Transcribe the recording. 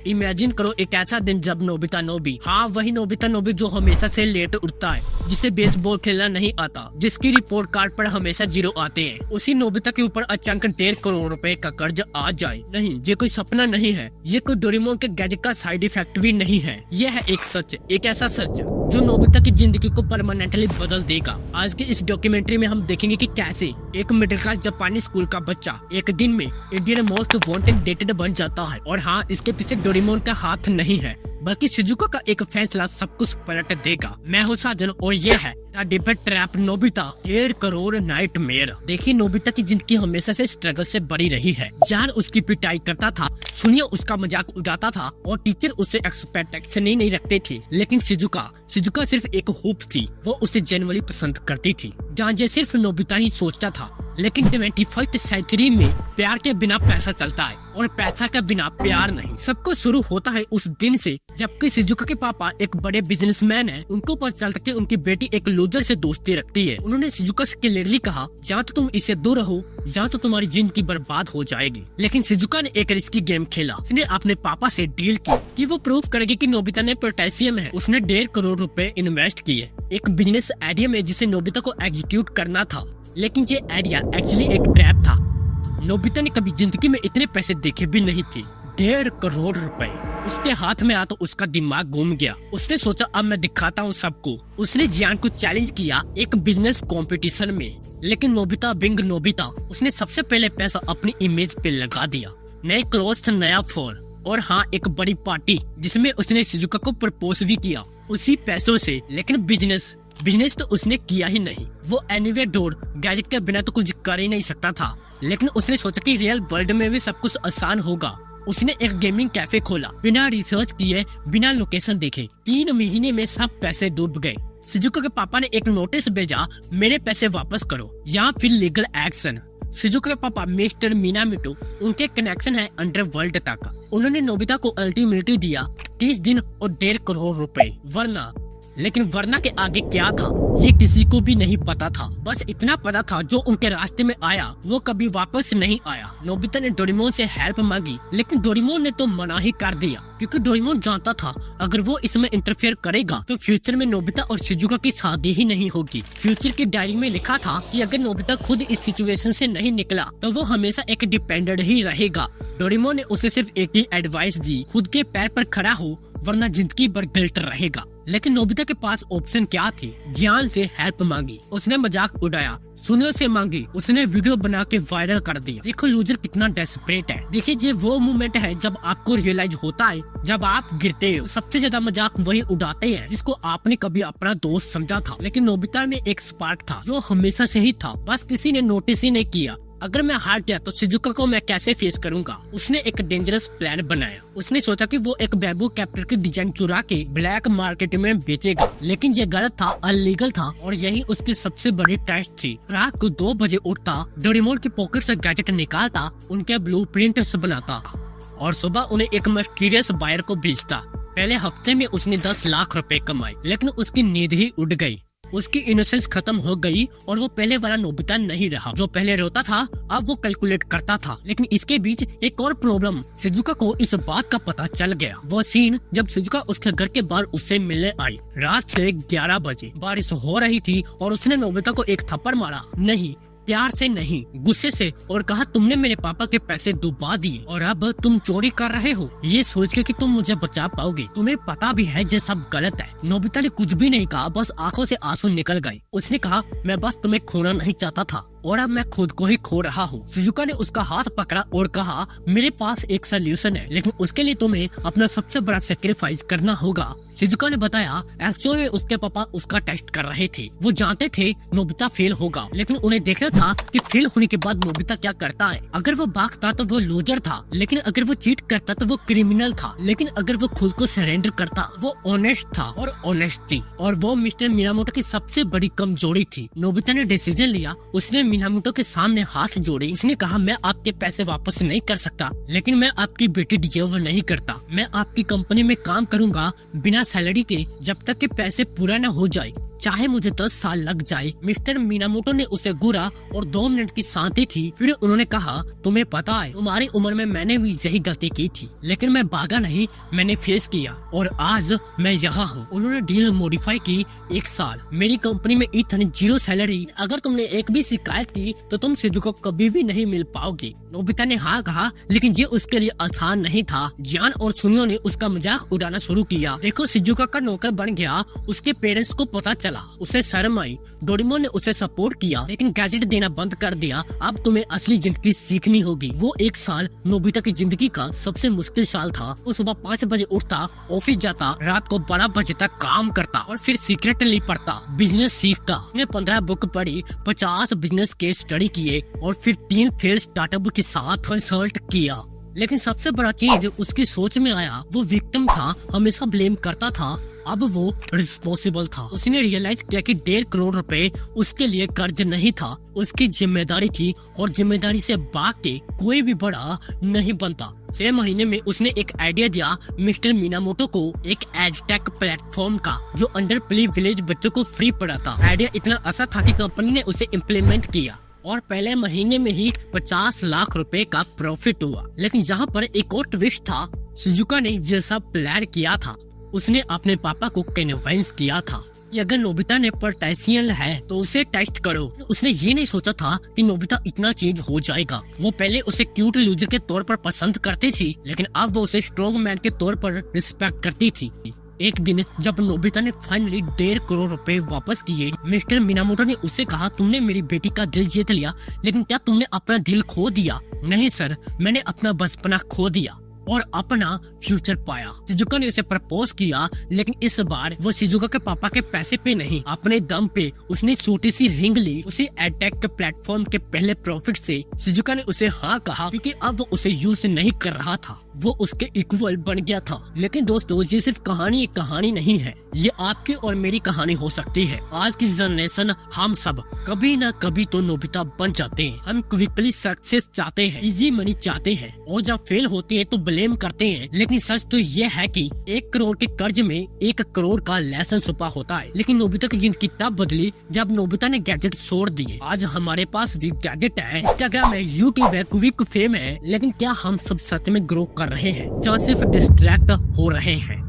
Imagine करो एक ऐसा दिन जब नोबिता नोबी, हाँ वही नोबिता नोबी जो हमेशा से लेट उठता है, जिसे बेसबॉल खेलना नहीं आता, जिसकी रिपोर्ट कार्ड पर हमेशा 0 आते हैं। उसी नोबिता के ऊपर अचानक 1.5 करोड़ रुपए का कर्ज आ जाए। नहीं, ये कोई सपना नहीं है, ये कोई डोरेमोन के गैजेट का साइड इफेक्ट भी नहीं है। यह है एक सच, एक ऐसा सच जो नोबिता की जिंदगी को परमानेंटली बदल देगा। आज की इस डॉक्यूमेंट्री में हम देखेंगे कि कैसे एक मिडिल क्लास जापानी स्कूल का बच्चा एक दिन में इंडियन मोस्ट वांटेड डेटेड बन जाता है। और हाँ, इसके पीछे डोरेमोन का हाथ नहीं है, बल्कि शिजुका का एक फैसला सब कुछ पलट देगा। मैं हूँ साजन और ये है debate trap Nobita 1.5 crore nightmare. देखिए, नोबिता की जिंदगी हमेशा से स्ट्रगल से बड़ी रही है। जान उसकी पिटाई करता था, सुनिए उसका मजाक उड़ाता था और टीचर उसे एक्सपेक्टेशन ही नहीं रखते थे। लेकिन शिजुका सिर्फ एक होप थी, वो उसे जेन्युइनली पसंद करती थी। जान ये सिर्फ नोबिता ही सोचता था। लेकिन 21वीं सेंचुरी में प्यार के बिना पैसा चलता है और पैसा के बिना प्यार नहीं। सब कुछ शुरू होता है उस दिन से जबकि शिजुका के पापा एक बड़े बिजनेसमैन हैं। उनको पता चलता कि उनकी बेटी एक लूजर से दोस्ती रखती है। उन्होंने शिजुका से क्लियरली कहा, या तो तुम इससे दूर रहो या तो तुम्हारी जिंदगी बर्बाद हो जाएगी। लेकिन शिजुका ने एक रिस्की गेम खेला। उसने अपने पापा से डील की कि वो प्रूफ करेगी कि नोबिता ने पोटेशियम है। उसने 1.5 करोड़ रुपए इन्वेस्ट किए एक बिजनेस आइडिया में जिसे नोबिता को एग्जीक्यूट करना था। लेकिन ये आइडिया एक्चुअली एक ट्रैप था। नोबिता ने कभी जिंदगी में इतने पैसे देखे भी नहीं थे। 1.5 करोड़ रुपए उसके हाथ में आ तो उसका दिमाग घूम गया। उसने सोचा अब मैं दिखाता हूँ सबको। उसने जियान को चैलेंज किया एक बिजनेस कंपटीशन में। लेकिन नोबिता बिंग नोबिता, उसने सबसे पहले पैसा अपनी इमेज पे लगा दिया। नए क्लोथ्स, नया फोन और हाँ एक बड़ी पार्टी जिसमें उसने शिजुका को प्रपोज भी किया उसी पैसों से। लेकिन बिजनेस तो उसने किया ही नहीं। वो एनीवे डोर गैजेट के बिना तो कुछ कर ही नहीं सकता था। लेकिन उसने सोचा कि रियल वर्ल्ड में भी सब कुछ आसान होगा। उसने एक गेमिंग कैफे खोला बिना रिसर्च किए, बिना लोकेशन देखे। 3 महीने में सब पैसे डूब गए। शिजुका के पापा ने एक नोटिस भेजा, मेरे पैसे वापस करो या फिर लीगल एक्शन। शिजुका के पापा मिस्टर मिनामिटो, उनके कनेक्शन है अंडरवर्ल्ड तक। उन्होंने नोबिता को अल्टीमेटम दिया 30 दिन और 1.5 करोड़ रुपए वरना। लेकिन वरना के आगे क्या था ये किसी को भी नहीं पता था। बस इतना पता था जो उनके रास्ते में आया वो कभी वापस नहीं आया। नोबिता ने डोरेमोन से हेल्प मांगी लेकिन डोरेमोन ने तो मना ही कर दिया क्योंकि डोरेमोन जानता था अगर वो इसमें इंटरफेयर करेगा तो फ्यूचर में नोबिता और शिजुका की शादी ही नहीं होगी। फ्यूचर की डायरी में लिखा था कि अगर नोबिता खुद इस सिचुएशन से नहीं निकला तो वो हमेशा एक डिपेंडेंट ही रहेगा। डोरेमोन ने उसे सिर्फ एक ही एडवाइस दी, खुद के पैर पर खड़ा हो वरना जिंदगी भर गिल्ट रहेगा। लेकिन नोबिता के पास ऑप्शन क्या थे? जियान से हेल्प मांगी, उसने मजाक उड़ाया। सुनियो से मांगी, उसने वीडियो बना के वायरल कर दिया। देखो लूजर कितना डेस्परेट है। देखिए ये वो मोमेंट है जब आपको रियलाइज होता है जब आप गिरते हो। सबसे ज्यादा मजाक वही उड़ाते हैं जिसको आपने कभी अपना दोस्त समझा था। लेकिन नोबिता में एक स्पार्क था जो हमेशा से ही था, बस किसी ने नोटिस ही नहीं किया। अगर मैं हार गया तो शिजुका को मैं कैसे फेस करूंगा? उसने एक डेंजरस प्लान बनाया। उसने सोचा कि वो एक बैम्बू कैप्टर की डिजाइन चुरा के ब्लैक मार्केट में बेचेगा। लेकिन ये गलत था, अनलीगल था और यही उसकी सबसे बड़ी टेस्ट थी। रात को 2 बजे उठता, डोरेमोन की पॉकेट से गैजेट निकालता, उनके ब्लूप्रिंट बनाता और सुबह उन्हें एक मिस्टीरियस बायर को बेचता। पहले हफ्ते में उसने 10 लाख रुपए कमाए लेकिन उसकी नींद ही उड़ गई। उसकी इनोसेंस खत्म हो गई और वो पहले वाला नोबिता नहीं रहा। जो पहले रोता था अब वो कैलकुलेट करता था। लेकिन इसके बीच एक और प्रॉब्लम, शिजुका को इस बात का पता चल गया। वो सीन जब शिजुका उसके घर के बाहर उससे मिलने आई। रात के 11 बजे बारिश हो रही थी और उसने नोबिता को एक थप्पड़ मारा, नहीं प्यार से नहीं गुस्से से, और कहा तुमने मेरे पापा के पैसे डुबा दिए और अब तुम चोरी कर रहे हो ये सोच के कि तुम मुझे बचा पाओगे। तुम्हें पता भी है ये सब गलत है। नोबिता ने कुछ भी नहीं कहा, बस आंखों से आंसू निकल गए। उसने कहा मैं बस तुम्हें खोना नहीं चाहता था और अब मैं खुद को ही खो रहा हूँ। शिजुका ने उसका हाथ पकड़ा और कहा मेरे पास एक सोल्यूशन है लेकिन उसके लिए तुम्हें अपना सबसे बड़ा सेक्रीफाइस करना होगा। शिजुका ने बताया एक्चुअली में उसके पापा उसका टेस्ट कर रहे थे। वो जानते थे नोबिता फेल होगा लेकिन उन्हें देखना था कि फेल होने के बाद नोबिता क्या करता है। अगर वो भागता तो वो लूजर था, लेकिन अगर वो चीट करता तो वो क्रिमिनल था, लेकिन अगर वो खुद को सरेंडर करता वो ऑनेस्ट था और ऑनेस्ट थी। और वो मिस्टर मिनामोटो की सबसे बड़ी कमजोरी थी। नोबिता ने डिसीजन लिया। उसने मिनामोटो के सामने हाथ जोड़े। उसने कहा मैं आपके पैसे वापस नहीं कर सकता लेकिन मैं आपकी बेटी डिजर्व नहीं करता। मैं आपकी कंपनी में काम करूंगा बिना सैलरी के जब तक के पैसे पूरा न हो जाए। चाहे मुझे 10 साल लग जाए। मिस्टर मीनामोटो ने उसे घूरा और 2 मिनट की शांति थी। फिर उन्होंने कहा, तुम्हें पता है तुम्हारी उम्र में मैंने भी यही गलती की थी, लेकिन मैं भागा नहीं, मैंने फेस किया और आज मैं यहाँ हूँ। उन्होंने डील मॉडिफाई की। 1 साल मेरी कंपनी में इतनी 0 सैलरी। अगर तुमने एक भी शिकायत की तो तुम शिजुका को कभी भी नहीं मिल पाओगी। नोबिता ने हाँ कहा, लेकिन ये उसके लिए आसान नहीं था। जियान और सुनियो ने उसका मजाक उड़ाना शुरू किया। देखो, शिजुका का नौकर बन गया। उसके पेरेंट्स को पता चला, उसे शर्म आई। डोरेमोन ने उसे सपोर्ट किया, लेकिन गैजेट देना बंद कर दिया। अब तुम्हें असली जिंदगी सीखनी होगी। वो 1 साल नोबिता की जिंदगी का सबसे मुश्किल साल था। वो सुबह 5 बजे उठता, ऑफिस जाता, रात को 12 बजे तक काम करता और फिर सीक्रेटली पढ़ता, बिजनेस सीखता। उसने 15 बुक पढ़ी, 50 बिजनेस केस स्टडी किए और फिर 3 फेल स्टार्टअप के साथ कंसल्ट किया। लेकिन सबसे बड़ा चीज उसकी सोच में आया। वो विक्टिम था, हमेशा ब्लेम करता था। अब वो रिस्पॉन्सिबल था। उसने रियलाइज किया कि 1.5 करोड़ रुपए उसके लिए कर्ज नहीं था, उसकी जिम्मेदारी थी और जिम्मेदारी से भाग के कोई भी बड़ा नहीं बनता। 6 महीने में उसने एक आइडिया दिया मिस्टर मीनामोटो को, एक एडटेक प्लेटफॉर्म का जो अंडर प्रिविलेज बच्चों को फ्री पढ़ाता। आइडिया इतना अच्छा था कि कंपनी ने उसे इम्प्लीमेंट किया और पहले महीने में ही 50 लाख रुपए का प्रॉफिट हुआ। लेकिन यहाँ पर एक और ट्विस्ट था। शिजुका ने जैसा प्लान किया था, उसने अपने पापा को कन्विंस किया था कि अगर नोबिता ने पोटेंशियल है तो उसे टेस्ट करो। उसने ये नहीं सोचा था कि नोबिता इतना चेंज हो जाएगा। वो पहले उसे क्यूट लूजर के तौर पर पसंद करती थी, लेकिन अब वो उसे स्ट्रॉन्ग मैन के तौर पर रिस्पेक्ट करती थी। एक दिन जब नोबिता ने फाइनली 1.5 करोड़ रुपए वापस किए, मिस्टर मीनामोटो ने उसे कहा, तुमने मेरी बेटी का दिल जीत लिया, लेकिन क्या तुमने अपना दिल खो दिया? नहीं सर, मैंने अपना बचपना खो दिया और अपना फ्यूचर पाया। शिजुका ने उसे प्रपोज किया, लेकिन इस बार वो शिजुका के पापा के पैसे पे नहीं, अपने दम पे उसने छोटी सी रिंग ली। उसी एडटेक के प्लेटफॉर्म के पहले प्रॉफिट से शिजुका ने उसे हाँ कहा, क्योंकि अब वो उसे यूज नहीं कर रहा था, वो उसके इक्वल बन गया था। लेकिन दोस्तों, ये सिर्फ कहानी एक कहानी नहीं है, ये आपकी और मेरी कहानी हो सकती है। आज की जनरेशन, हम सब कभी न कभी तो नोबिता बन जाते हैं। हम क्विकली सक्सेस चाहते हैं, इजी मनी चाहते हैं और जब फेल होते हैं तो ब्लेम करते हैं। लेकिन सच तो ये है कि 1 करोड़ के कर्ज में 1 करोड़ का लेसन छुपा होता है। लेकिन नोबिता की जिंदगी तब बदली जब नोबिता ने गैजेट छोड़ दिए। आज हमारे पास भी गैजेट है, इंस्टाग्राम है, यूट्यूब है, क्विक फेम है, लेकिन क्या हम सब सच में ग्रो कर रहे हैं या सिर्फ डिस्ट्रैक्ट हो रहे हैं?